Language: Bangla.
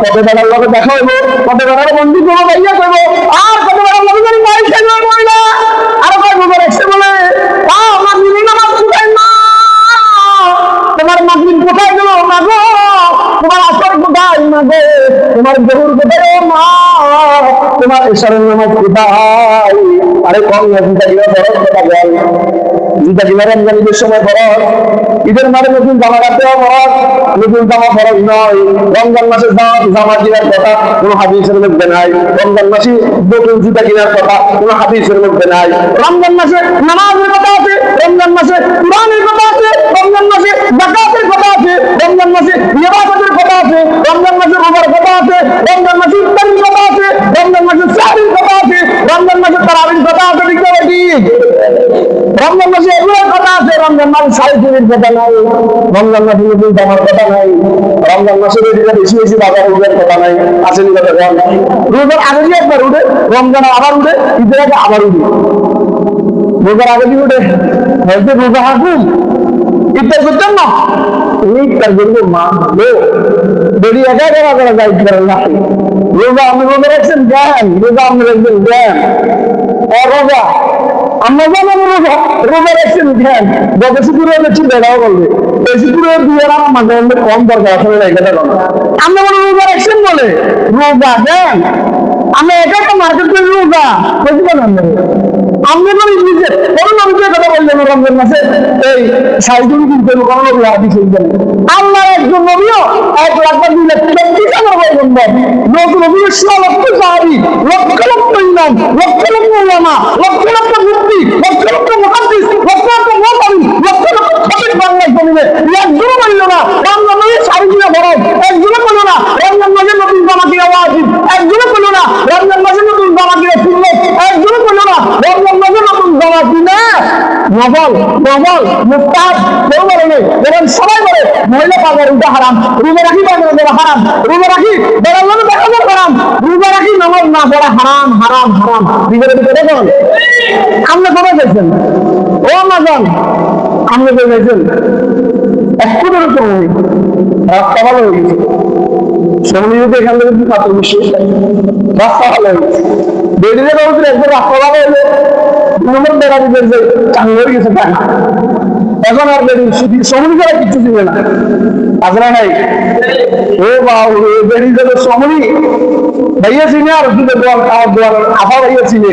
কত বেড়ার লোকে দেখা হইব, কত বেড়ার বন্ধু কোনো ভাইয়া করবো, আর কত বেড়ার লোকে জানি মারি খেয়ে মহিলা আরো কয় রোজা রাখছে বলে মাগরিবের নামাজ কোথায় মা, তোমার মাগরিব কোথায় গেল না গো, তোমার আসর কোথায় না গো, তোমার জহুর কোথায় মা, তোমার এশারের নামাজ কোথায়? আরে কম না জিন্দগিরা বরফ কথা বল, জিন্দগিরা রমজানের সময় বরফ, ঈদের মাঝে নতুন জামা কাটতে বরফ, নতুন জামা ফরজ নয়। রমজান মাসে জামা কেনার কথা কোনো হাদিসের মধ্যে নাই, রমজান মাসে নতুন জুতা কেনার কথা কোনো হাদিসের মধ্যে নাই। রমজান মাসে নামাজের কথা আছে, রমজান মাসে কুরআনের কথা আছে, রমজান মাসে যাকাতের কথা আছে, রমজান মাসে ইবাদতের কথা আছে, রমজান মাসে রোজার কথা আছে, রমজান মাসে ইফতারির কথা আছে, রমজান মাসে সাহরির কথা আছে, রমজান মাসে তারাবির কথা আছে, ঠিক না ঠিক? রমজান মাসে এগুলোর কথা আছে, রমজান মাসে সাইকেলের কথা নাই, রমজান মাসে নতুন জামার কথা নাই, রমজান মাসে বেশি বেশি বাজার উঠের কথা নাই, আসেনি কথা বল। রোজার আগে দিয়ে একবার উঠে, রমজান আবার উঠে, ঈদের আগে আবার উঠে, রোজার আগে দিয়ে উঠে হয়তো রোজা হাকুম ইফতার করতেন না, ইফতার করবো মা বেরি একা একা করা যায় ইফতারের না। রোজা আপনি রোজা রাখছেন জ্ঞান, রোজা আপনি রাখবেন জ্ঞান, রোজা আমরা জানাবো রোজা, রোজা রাখছেন জ্ঞান, যত শুক্র হচ্ছে বেড়াও বলবে এই শুক্র দুই আর মাঝে মধ্যে কম দরকার আসলে রেখে দেবেন। আমরা বলে রোজা রাখছেন বলে রোজা জ্ঞান, আমরা এটা একটা মার্কেট করে রোজা বুঝবেন আমরা বলি নিজে কোনো নবীকে কথা বললেন রমজান মাসে এই সাইকেল কিনতে কোনো নবী হাদিস বলবেন। আল্লাহ একজন নবীও 1,32,33,000 পয়গম্বর, নবীর 100 লক্ষ সাহাবী, লক্ষ লক্ষ ইমাম, লক্ষ লক্ষ উলামা, লক্ষ লক্ষ মুফতি, লক্ষ লক্ষ মুহাদ্দিস, লক্ষ লক্ষ মুফাসসির, লক্ষ লক্ষ খতিব বাংলায় জমিনে একজনও বলল না রমজান মাসে শাড়ি কিনা ফরজ, একজনও বলল না রমজান মাসে নতুন জামা কিনা ওয়াজিব, একজনও বলল না রমজান মাসে নতুন জামা কিনা সুন্নাত, একজনও বলল না রমজান মাসে নতুন জামা কিনা নফল নফল মুস্তাহাব, কেউ বলে নেই। যেমন সবাই বলে মহিলা বাজার উঠা হারাম, রোজা রাখি বাজার দেওয়া হারাম, রোজা রাখি বেড়ার লোকে দেখানো হারাম, রোজা রাখি নামাজ না পড়া হারাম হারাম হারাম। ভিতরে ভিতরে বল আপনি কোথায় গেছেন ও আমাজন, আপনি কোথায় গেছেন? একটু ধরে সময় রাস্তা ভালো হয়ে গেছে, সময় যদি এখান থেকে ছাত্র বিশ্ব রাস্তা ভালো হয়ে গেছে, বেরিয়ে যাওয়া একবার রাস্তা ভালো হলে নম্বর বেড়া দিতে চাঙ্গ হয়ে গেছে টাকা, এখন আর সময় করা কিচ্ছু ছিল না, আসলে নাই ও বাবু বেরিয়ে যাবে সময় ভাইয়া চিনে আর খাওয়ার দোয়ার আফা ভাইয়া চিনে।